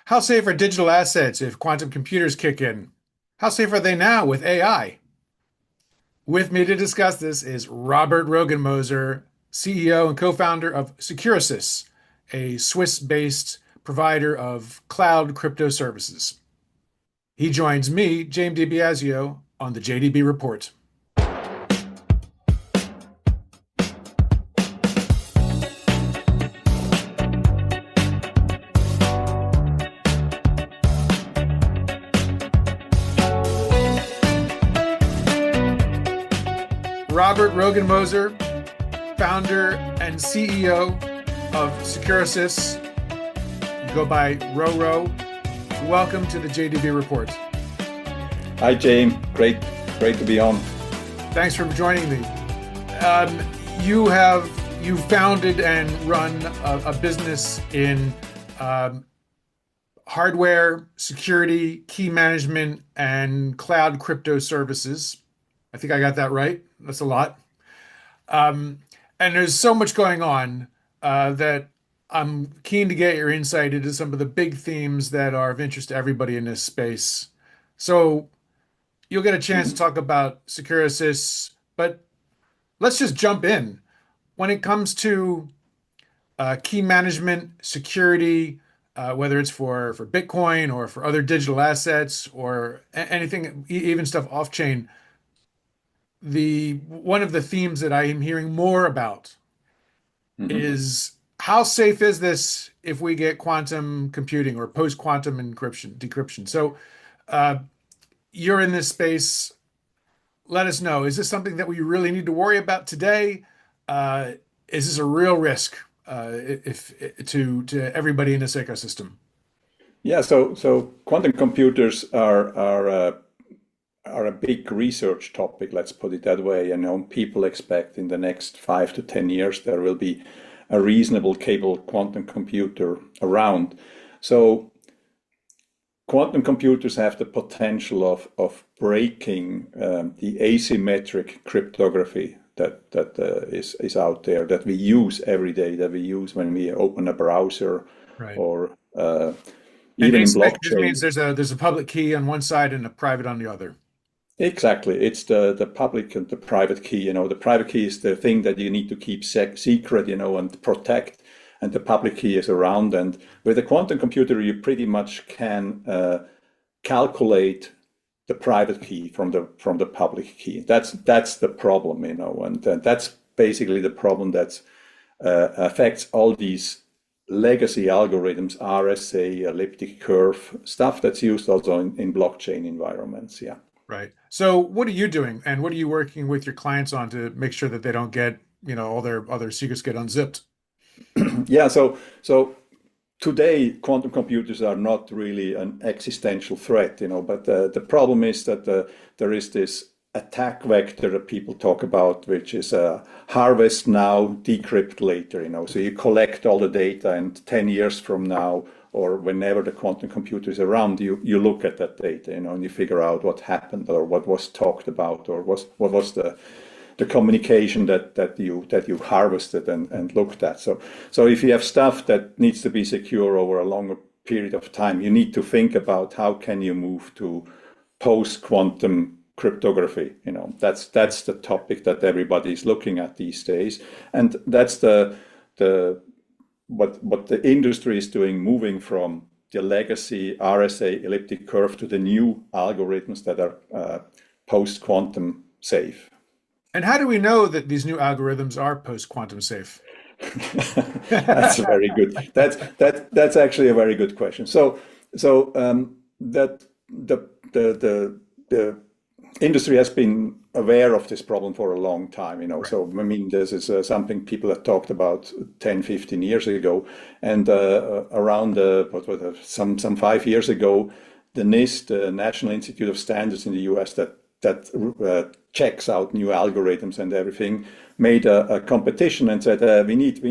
How safe are digital assets if quantum computers kick in? How safe are they now with AI? With me to discuss this is Robert Rogenmoser, CEO and co-founder of Securosys, a Swiss-based provider of cloud crypto services. He joins me, James DiBiasio, on the JDB Report. Robert Rogenmoser, founder and CEO of Securosys. You go by RoRo. Welcome to the JDB Report. Hi, James. Great to be on. Thanks for joining me. You founded and run a business in hardware, security, key management, and cloud crypto services. I think I got that right. That's a lot. And there's so much going on that I'm keen to get your insight into some of the big themes that are of interest to everybody in this space. So you'll get a chance to talk about Securosys, but let's just jump in. When it comes to key management, security, whether it's for Bitcoin or for other digital assets or anything, even stuff off-chain, one of the themes that I am hearing more about is how safe is this if we get quantum computing or post-quantum decryption? So you're in this space. Let us know. Is this something that we really need to worry about today? Is this a real risk to everybody in this ecosystem? Yeah, so quantum computers are a big research topic, let's put it that way. People expect in the next 5 to 10 years there will be a reasonable capable quantum computer around. So quantum computers have the potential of breaking the asymmetric cryptography that is out there, that we use every day, that we use when we open a browser, Right. or even in blockchain. This blockchain. means there's a public key on one side and a private on the other. Exactly. It's the public and the private key. The private key is the thing that you need to keep secret, and protect. And the public key is around. And with a quantum computer, you pretty much can calculate the private key from the public key. That's the problem, and that's basically the problem that affects all these legacy algorithms, RSA, elliptic curve, stuff that's used also in blockchain environments. Yeah. Right. So what are you doing, and what are you working with your clients on to make sure that they don't get, all their other secrets get unzipped? Yeah. So today, quantum computers are not really an existential threat, but the problem is that there is this attack vector that people talk about, which is harvest now, decrypt later. So you collect all the data, and 10 years from now, or whenever the quantum computer is around, you look at that data, and you figure out what happened, or what was talked about, or what was the communication that you harvested and looked at. So if you have stuff that needs to be secure over a longer period of time, you need to think about how can you move to post-quantum cryptography. That's the topic that everybody is looking at these days, and that's what the industry is doing, moving from the legacy RSA elliptic curve to the new algorithms that are post-quantum safe. And how do we know that these new algorithms are post-quantum safe? That's very good. That's actually a very good question. So that the industry has been aware of this problem for a long time, Right. So this is something people had talked about 10, 15 years ago, and around some 5 years ago, the NIST, the National Institute of Standards in the US, that checks out new algorithms and everything, made a competition and said we need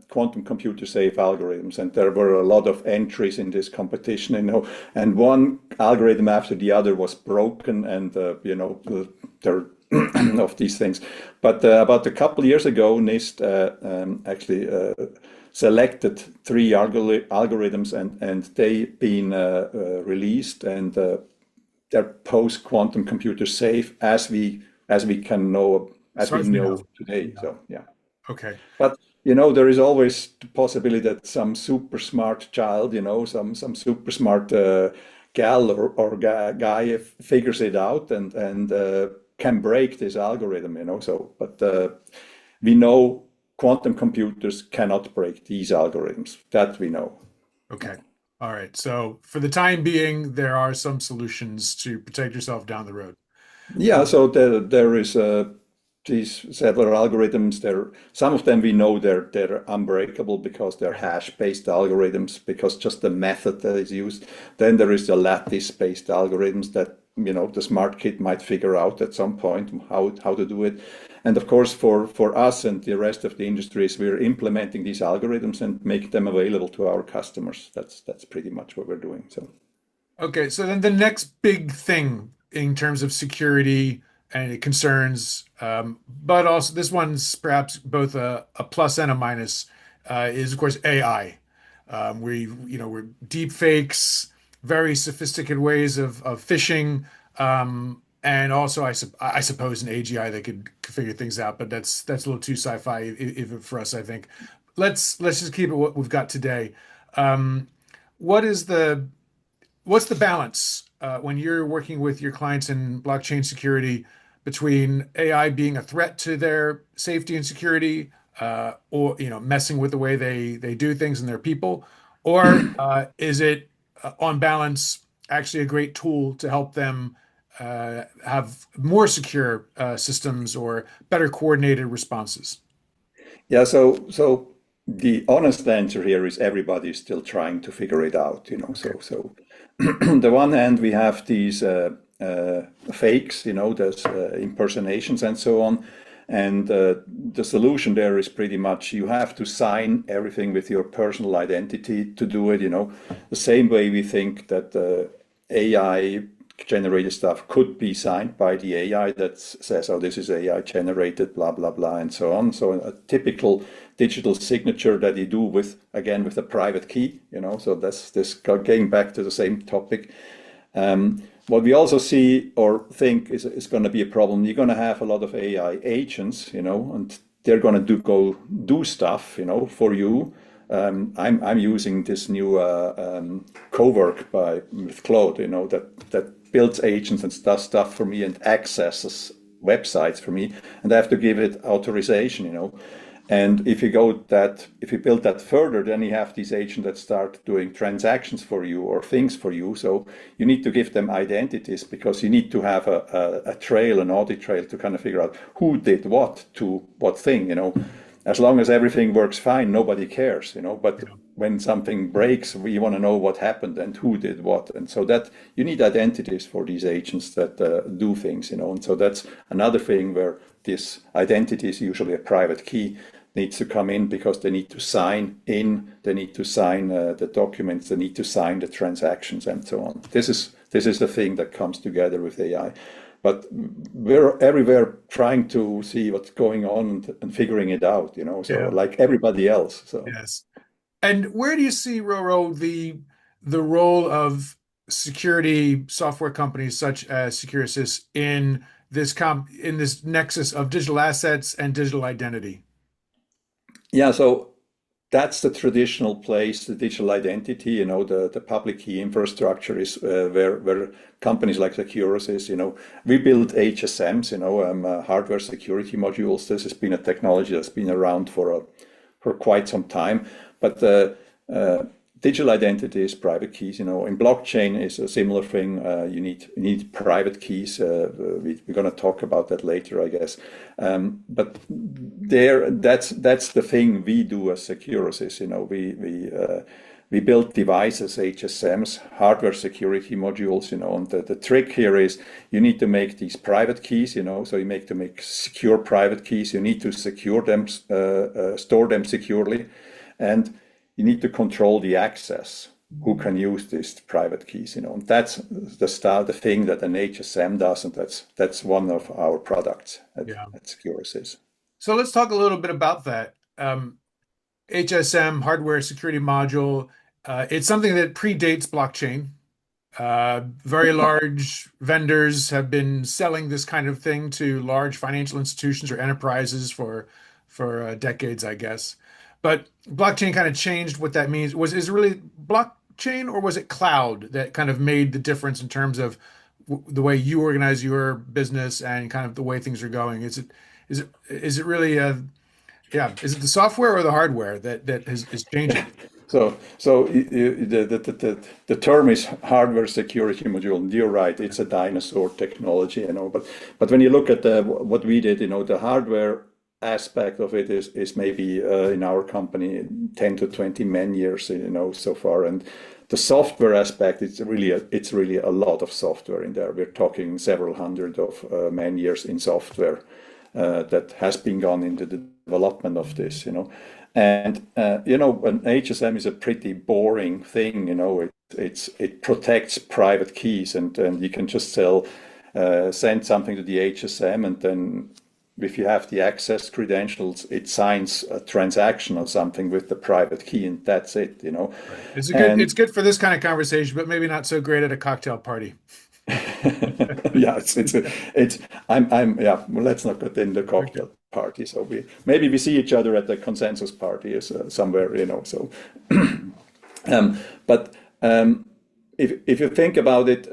quantum computer safe algorithms, and there were a lot of entries in this competition, and one algorithm after the other was broken, and there of these things. But about a couple years ago, NIST actually selected three algorithms, and they've been released, and they're post-quantum computer safe as we can know As as far we as we know. know today. Yeah. So yeah. Okay. But there is always the possibility that some super smart child, some super smart gal or guy figures it out and can break this algorithm. So, but we know quantum computers cannot break these algorithms. That we know. Okay. All right. So for the time being, there are some solutions to protect yourself down the road. Yeah, so there is these several algorithms. Some of them we know they're unbreakable because they're hash-based algorithms, because just the method that is used. Then there is the lattice-based algorithms that the smart kid might figure out at some point how to do it. And of course, for us and the rest of the industries, we're implementing these algorithms and make them available to our customers. That's pretty much what we're doing. So. Okay, so then the next big thing in terms of security and it concerns, but also this one's perhaps both a plus and a minus, is of course AI. We're deep fakes, very sophisticated ways of phishing, and also I suppose an AGI that could figure things out, but that's a little too sci-fi even for us, I think. Let's just keep it what we've got today. Um, what is the What's the balance when you're working with your clients in blockchain security between AI being a threat to their safety and security, or messing with the way they do things and their people, or is it on balance actually a great tool to help them have more secure systems or better coordinated responses? Yeah, so the honest answer here is everybody is still trying to figure it out. Okay. So on the one hand, we have these fakes, there's impersonations and so on. And the solution there is pretty much you have to sign everything with your personal identity to do it. The same way we think that AI generated stuff could be signed by the AI that says, oh, this is AI generated, blah, blah, blah, and so on. So a typical digital signature that you do with a private key. So that's this getting back to the same topic. What we also see or think is going to be a problem. You're going to have a lot of AI agents, and they're going to go do stuff, for you. I'm using this new Cowork with Claude, that builds agents and does stuff for me and accesses websites for me, and I have to give it authorization. And if you build that further, then you have these agents that start doing transactions for you or things for you. So you need to give them identities because you need to have a trail, an audit trail to kind of figure out who did what to what thing. As long as everything works fine, nobody cares. But when something breaks, we want to know what happened and who did what. And so that you need identities for these agents that do things. And so that's another thing where this identity is usually a private key needs to come in because they need to sign in, they need to sign the documents, they need to sign the transactions and so on. This is the thing that comes together with AI. But we're everywhere trying to see what's going on and figuring it out, so Yeah. like everybody else. So Yes. And where do you see, RoRo, the role of security software companies such as Securosys in this nexus of digital assets and digital identity? yeah, so that's the traditional place, the digital identity, the public key infrastructure is where companies like Securosys, we build HSMs, hardware security modules. This has been a technology that's been around for quite some time, but digital identity is private keys. In blockchain is a similar thing. You need private keys. We're going to talk about that later, I guess. But that's the thing we do as Securosys. We build devices, HSMs, hardware security modules. And the trick here is you need to make these private keys. So you make secure private keys. You need to secure them, store them securely, and you need to control the access who can use these private keys, and that's the thing that an HSM does, and that's one of our products Yeah. at Securosys. So let's talk a little bit about that. HSM, hardware security module, it's something that predates blockchain. Very large vendors have been selling this kind of thing to large financial institutions or enterprises for decades, I guess. But blockchain kind of changed what that means. Is it really blockchain or was it cloud that kind of made the difference in terms of the way you organize your business and kind of the way things are going? Is it really yeah, is it the software or the hardware that is changing? The term is hardware security module, and you're right, it's a dinosaur technology, but when you look at what we did, the hardware aspect of it is maybe in our company 10 to 20 man years, so far, and the software aspect, it's really a lot of software in there. We're talking several hundred of man years in software that has been gone into the development of this, And an HSM is a pretty boring thing, it protects private keys, and you can just send something to the HSM, and then if you have the access credentials, it signs a transaction or something with the private key, and that's it, Right. And It's good for this kind of conversation, but maybe not so great at a cocktail party. yeah, yeah. Well, let's not get in the cocktail party. So maybe we see each other at the consensus party somewhere, So, but if you think about it,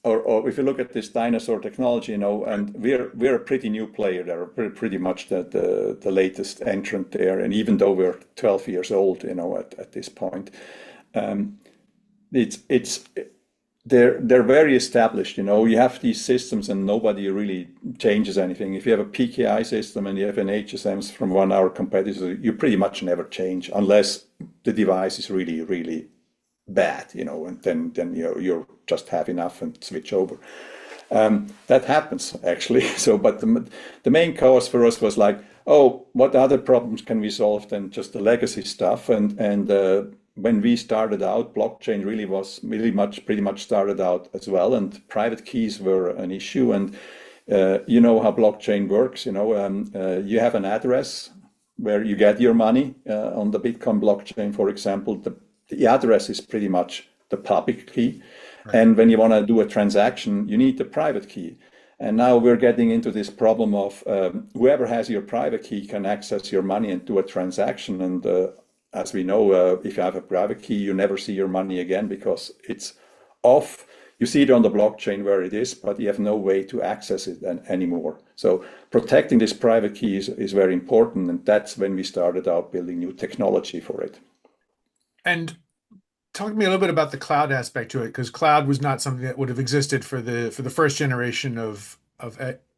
or if you look at this dinosaur technology, and we're a pretty new player there, pretty much the latest entrant there, and even though we're 12 years old, at this point, it's they're very established, You have these systems and nobody really changes anything. If you have a PKI system and you have an HSMs from one of our competitors, you pretty much never change unless the device is really, really bad, and then you're just have enough and switch over. That happens actually. So, but the main cause for us was like, oh, what other problems can we solve than just the legacy stuff? And when we started out, blockchain pretty much started out as well, and private keys were an issue. And you know how blockchain works. You have an address where you get your money on the Bitcoin blockchain, for example. The address is pretty much the public key. Right. And when you want to do a transaction, you need the private key. And now we're getting into this problem of whoever has your private key can access your money and do a transaction. And as we know, if you have a private key, you never see your money again because it's off. You see it on the blockchain where it is, but you have no way to access it anymore. So protecting this private key is very important. And that's when we started out building new technology for it. And talk to me a little bit about the cloud aspect to it, because cloud was not something that would have existed for the first generation of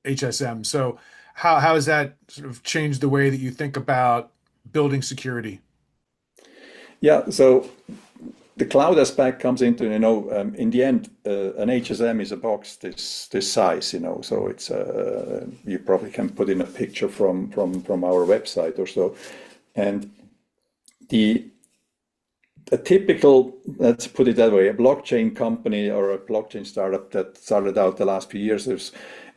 HSM. So how has that sort of changed the way that you think about building security? Yeah, so the cloud aspect comes into, in the end, an HSM is a box this size, so it's you probably can put in a picture from our website or so, and a typical, let's put it that way, a blockchain company or a blockchain startup that started out the last few years is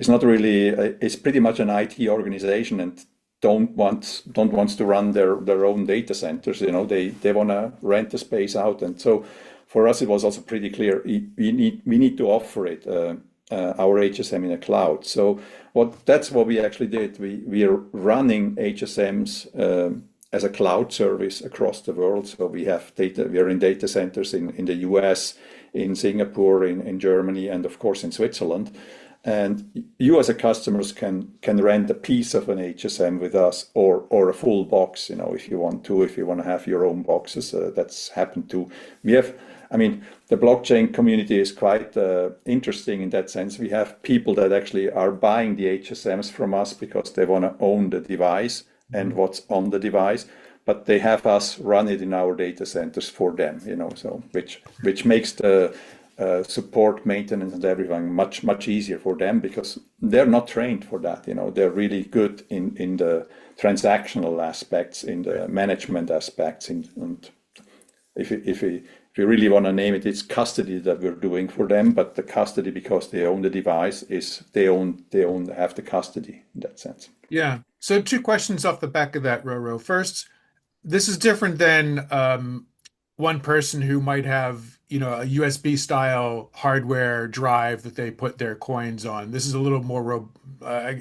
not really, it's pretty much an IT organization and don't want to run their own data centers. They want to rent the space out, and so for us it was also pretty clear we need to offer it our HSM in a cloud. So that's what we actually did. We are running HSMs as a cloud service across the world. So we have data. We are in data centers in the US, in Singapore, in Germany, and of course in Switzerland. And you as a customers can rent a piece of an HSM with us, or a full box, if you want to have your own boxes. That's happened too. The blockchain community is quite interesting in that sense. We have people that actually are buying the HSMs from us because they want to own the device and what's on the device, but they have us run it in our data centers for them, so which makes the support, maintenance, and everything much easier for them because they're not trained for that. They're really good in the transactional aspects, in the management aspects, and if if you really want to name it, it's custody that we're doing for them. But the custody, because they own the device, is they own have the custody in that sense. Yeah. So two questions off the back of that, Roro. First, this is different than one person who might have, a USB style hardware drive that they put their coins on. This is a little more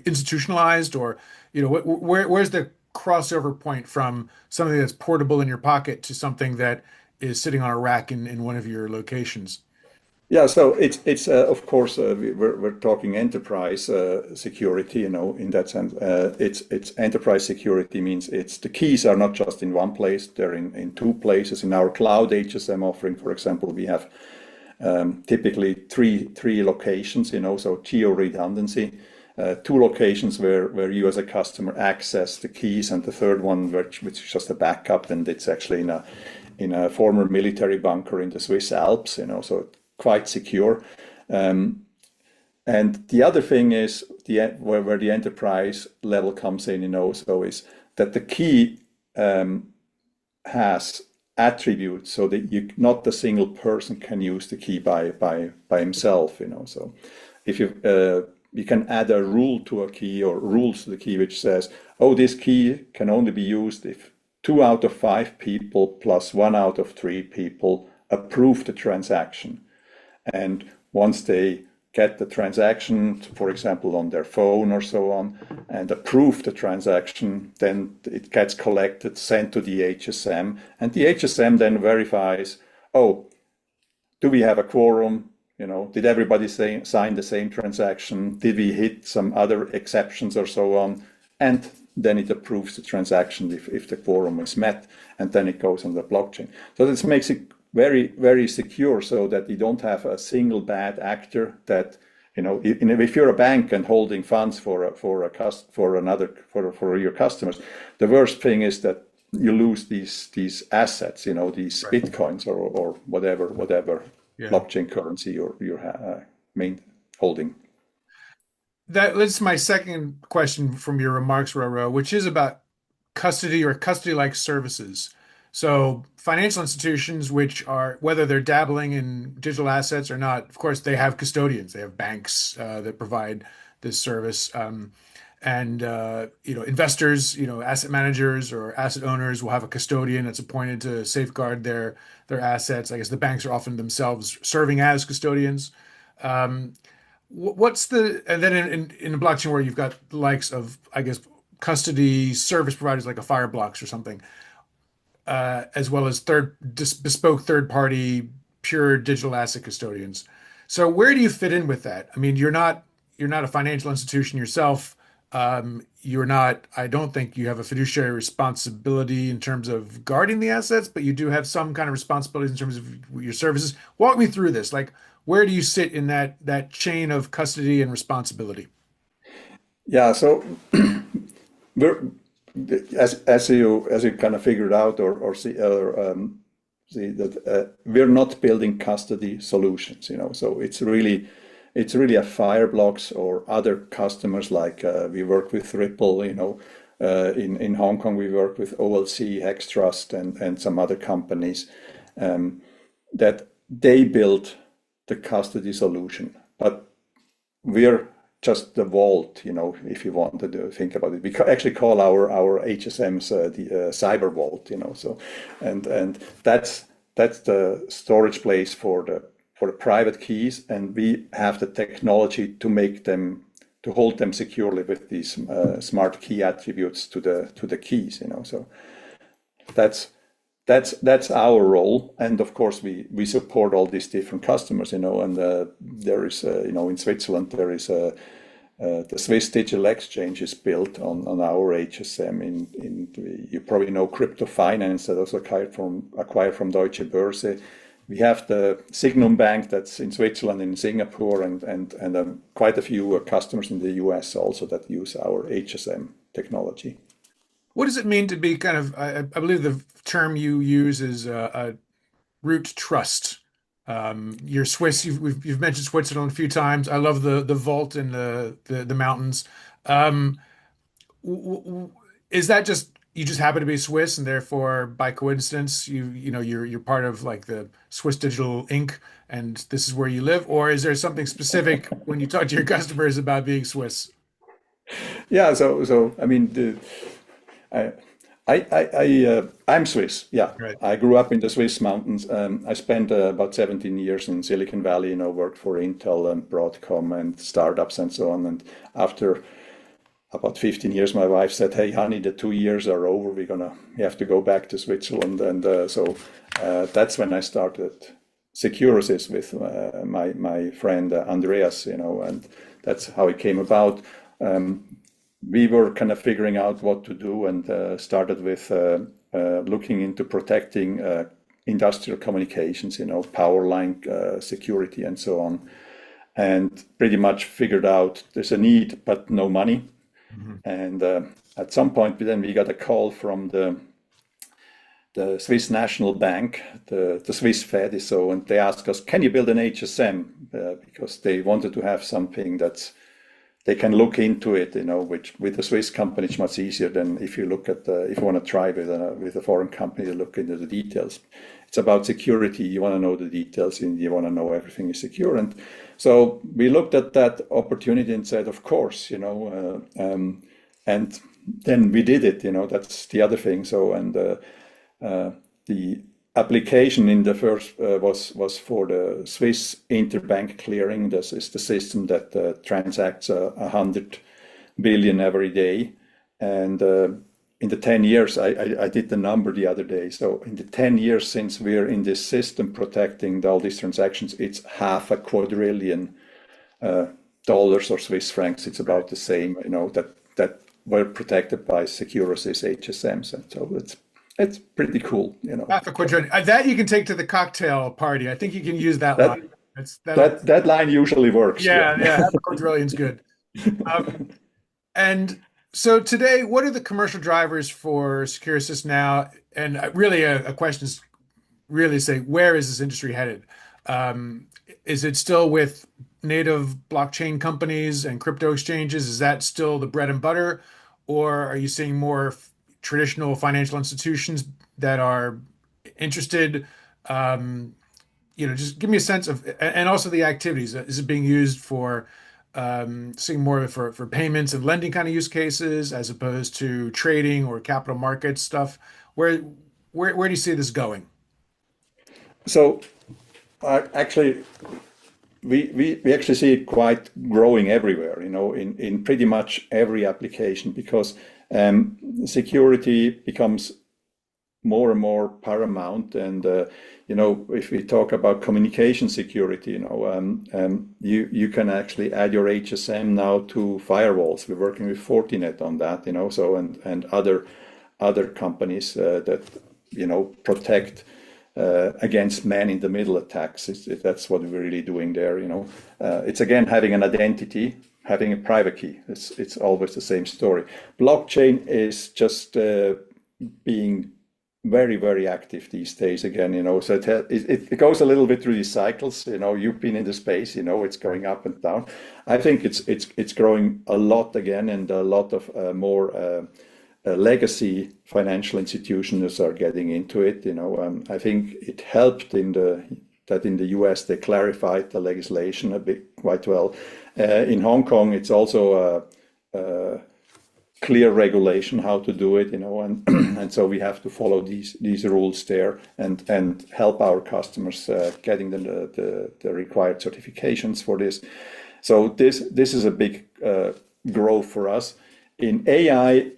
institutionalized, or, where's the crossover point from something that's portable in your pocket to something that is sitting on a rack in one of your locations? Yeah, so it's of course we're talking enterprise security, in that sense. It's enterprise security means it's the keys are not just in one place; they're in two places. In our cloud HSM offering, for example, we have typically three locations, so geo redundancy. Two locations where you as a customer access the keys, and the third one which is just a backup, and it's actually in a former military bunker in the Swiss Alps, so quite secure. And the other thing is where the enterprise level comes in, so is that the key has attributes so that not a single person can use the key by himself, So if you can add a rule to a key or rules to the key which says, oh, this key can only be used if 2 out of 5 people plus 1 out of 3 people approve the transaction. And once they get the transaction, for example, on their phone or so on, and approve the transaction, then it gets collected, sent to the HSM, and the HSM then verifies, oh, do we have a quorum? Did everybody sign the same transaction? Did we hit some other exceptions or so on? And then it approves the transaction if the quorum is met, and then it goes on the blockchain. So this makes it very, very secure, so that you don't have a single bad actor that, if you're a bank and holding funds for your customers, the worst thing is that you lose these assets, these Right. bitcoins or whatever Yeah. blockchain currency you're main holding. That leads to my second question from your remarks, Roro, which is about custody or custody-like services. So financial institutions, which are, whether they're dabbling in digital assets or not, of course, they have custodians. They have banks that provide this service. And investors, asset managers or asset owners will have a custodian that's appointed to safeguard their assets. I guess the banks are often themselves serving as custodians. Um, and then in a blockchain where you've got the likes of, I guess, custody service providers like a Fireblocks or something, as well as bespoke third party pure digital asset custodians. So where do you fit in with that? I mean, you're not a financial institution yourself. You're not, I don't think you have a fiduciary responsibility in terms of guarding the assets, but you do have some kind of responsibilities in terms of your services. Walk me through this. Like, where do you sit in that chain of custody and responsibility? Yeah, so we're as you kind of figured out or see that we're not building custody solutions, So it's really a Fireblocks or other customers like we work with Ripple, in Hong Kong we work with OLC, Hextrust, and some other companies that they build the custody solution, but we're just the vault, if you want to think about it. We actually call our HSMs the cyber vault, So, and that's the storage place for the private keys, and we have the technology to hold them securely with these smart key attributes to the keys, So that's our role, and of course we support all these different customers, and there is in Switzerland there is the Swiss Digital Exchange is built on our HSM. You probably know Crypto Finance that also acquired from Deutsche Börse. We have the Signum Bank that's in Switzerland and in Singapore, and quite a few customers in the US also that use our HSM technology. What does it mean to be kind of, I believe the term you use is a root trust. You're Swiss. You've mentioned Switzerland a few times. I love the vault in the mountains. W- w- is that just you just happen to be Swiss, and therefore, by coincidence, you're part of like the Swiss Digital Inc., and this is where you live, or is there something specific when you talk to your customers about being Swiss? Yeah, so I mean, I, I'm Swiss. Yeah, Right. I grew up in the Swiss mountains. I spent about 17 years in Silicon Valley. Worked for Intel and Broadcom and startups and so on. And after about 15 years, my wife said, "Hey, honey, the 2 years are over. We have to go back to Switzerland." And so that's when I started Securosys with my friend Andreas. And that's how it came about. We were kind of figuring out what to do and started with looking into protecting industrial communications, power line security and so on, and pretty much figured out there's a need but no money. Mhm. And at some point, then we got a call from the Swiss National Bank, the Swiss Fed, so, and they asked us, "Can you build an HSM?" Because they wanted to have something that's they can look into it, which with a Swiss company it's much easier than if you look at if you want to try with a foreign company to look into the details. It's about security. You want to know the details, and you want to know everything is secure. And so we looked at that opportunity and said, of course, and then we did it. That's the other thing. So the application in the first was for the Swiss interbank clearing. This is the system that transacts 100 billion every day. And in the 10 years, I did the number the other day. So in the 10 years since we're in this system protecting all these transactions, it's half a quadrillion dollars or Swiss francs. It's about the same, that were protected by Securosys HSMs. And so it's pretty cool. Half a quadrillion. That you can take to the cocktail party. I think you can use that That line. That'll. that line usually works. Yeah. Yeah, yeah. Half a quadrillion's good. Um, and so today, what are the commercial drivers for Securosys now? And really, a question is really say, where is this industry headed? Is it still with native blockchain companies and crypto exchanges? Is that still the bread and butter? Or are you seeing more traditional financial institutions that are interested? Um, just give me a sense of, and also the activities. Is it being used for seeing more of it for payments and lending kind of use cases as opposed to trading or capital markets stuff? Where where do you see this going? So actually, we actually see it quite growing everywhere, in pretty much every application because security becomes more and more paramount. And if we talk about communication security, you can actually add your HSM now to firewalls. We're working with Fortinet on that, so and other companies that protect against man-in-the-middle attacks. That's what we're really doing there. It's again having an identity, having a private key. It's always the same story. Blockchain is just being very, very active these days again. So it goes a little bit through these cycles. You've been in the space. It's going up and down. I think it's growing a lot again, and a lot of more legacy financial institutions are getting into it. I think it helped that in the US they clarified the legislation a bit quite well. In Hong Kong, it's also a clear regulation how to do it, and and so we have to follow these rules there and help our customers getting the required certifications for this. So this is a big growth for us. In AI,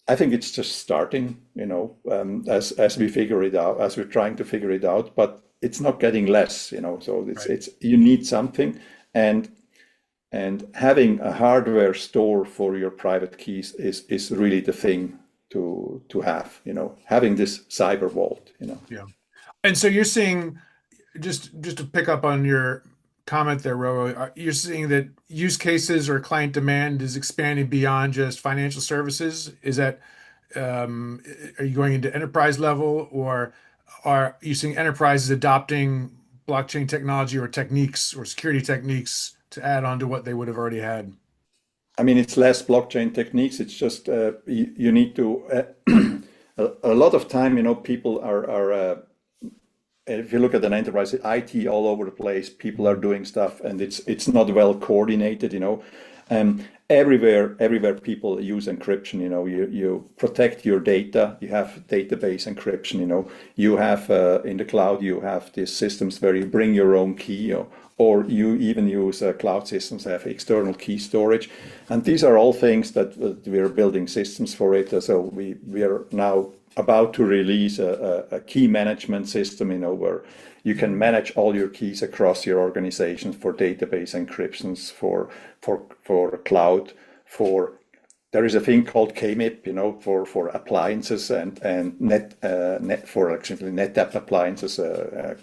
I think it's just starting, as we figure it out, as we're trying to figure it out, but it's not getting less, So Right. it's you need something, and having a hardware store for your private keys is really the thing to have, having this cyber vault. Yeah. And so you're seeing, just to pick up on your comment there, RoRo, you're seeing that use cases or client demand is expanding beyond just financial services. Is that, are you going into enterprise level, or are you seeing enterprises adopting blockchain technology or techniques or security techniques to add on to what they would have already had? I mean, it's less blockchain techniques. It's just you need to a lot of time, people are if you look at an enterprise, IT all over the place, people are doing stuff, and it's not well coordinated. Everywhere people use encryption. You protect your data. You have database encryption. You have in the cloud, you have these systems where you bring your own key, or you even use cloud systems that have external key storage. And these are all things that we are building systems for it. So we are now about to release a key management system, where you can manage all your keys across your organization for database encryptions, for cloud, there is a thing called KMIP, for appliances and net for actually NetApp appliances,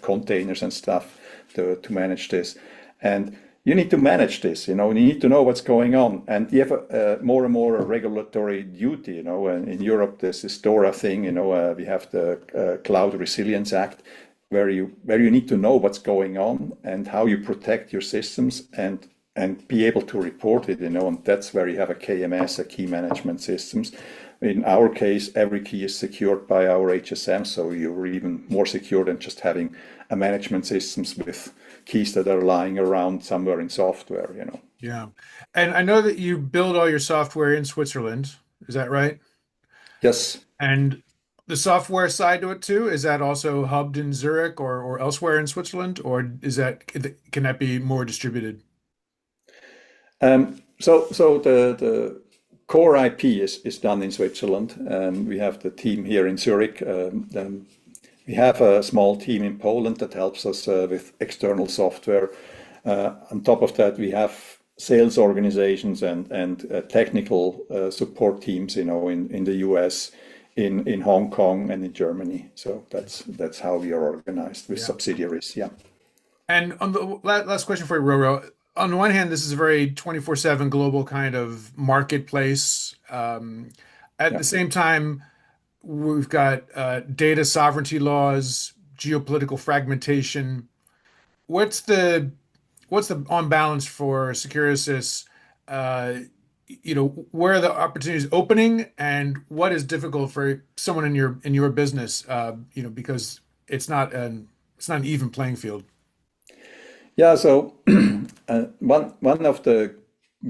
containers and stuff to manage this. And you need to manage this, you need to know what's going on. And you have more and more a regulatory duty, and in Europe, there's this DORA thing, we have the Cloud Resilience Act, where you need to know what's going on and how you protect your systems and be able to report it, and that's where you have a KMS, a key management systems. In our case, every key is secured by our HSM, so you're even more secure than just having a management systems with keys that are lying around somewhere in software. Yeah. And I know that you build all your software in Switzerland. Is that right? Yes. And the software side to it too, is that also hubbed in Zurich or elsewhere in Switzerland, or can that be more distributed? So the core IP is done in Switzerland. We have the team here in Zurich. We have a small team in Poland that helps us with external software. On top of that, we have sales organizations and technical support teams, in the US, in Hong Kong, and in Germany. So that's how we are organized with subsidiaries. Yeah. And on the last question for you, RoRo. On the one hand, this is a very 24/7 global kind of marketplace. At the same time, we've got data sovereignty laws, geopolitical fragmentation. What's the on balance for Securosys? Where are the opportunities opening, and what is difficult for someone in your business? Because it's not an even playing field. Yeah, so one of the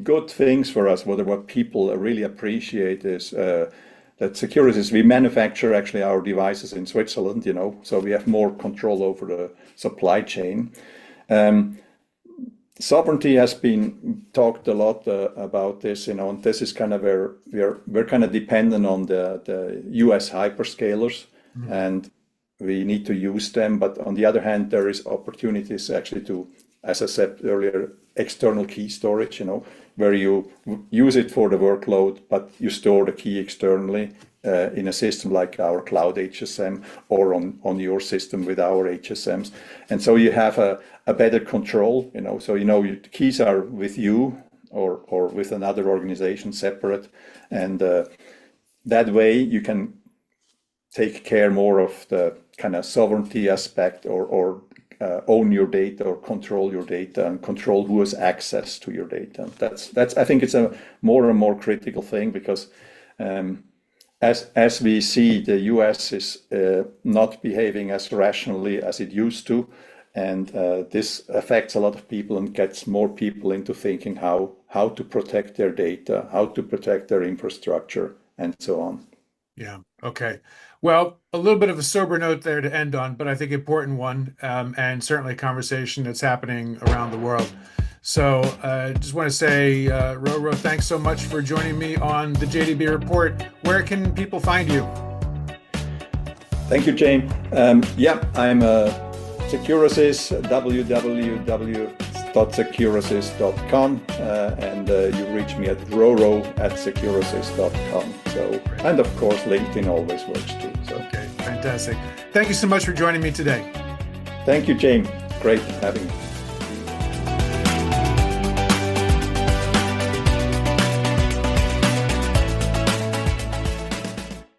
good things for us, what people really appreciate, is that Securosys, we manufacture actually our devices in Switzerland, so we have more control over the supply chain. Sovereignty has been talked a lot about this, and this is kind of where we're kind of dependent on the US hyperscalers, and we need to use them. But on the other hand, there is opportunities actually to, as I said earlier, external key storage, where you use it for the workload, but you store the key externally in a system like our cloud HSM or on your system with our HSMs. And so you have a better control, so your keys are with you or with another organization separate. And that way you can take care more of the kind of sovereignty aspect or own your data or control your data and control who has access to your data. That's I think it's a more and more critical thing, because as we see, the US is not behaving as rationally as it used to, and this affects a lot of people and gets more people into thinking how to protect their data, how to protect their infrastructure, and so on. Yeah. Okay. Well, a little bit of a sober note there to end on, but I think important one, and certainly a conversation that's happening around the world. So just want to say, RoRo, thanks so much for joining me on the JDB Report. Where can people find you? Thank you, James. I'm Securosys, www.securosys.com, and you reach me at RoRo@securosys.com. So, and of course, LinkedIn always works too. So. Okay, fantastic. Thank you so much for joining me today. Thank you, James. Great having you.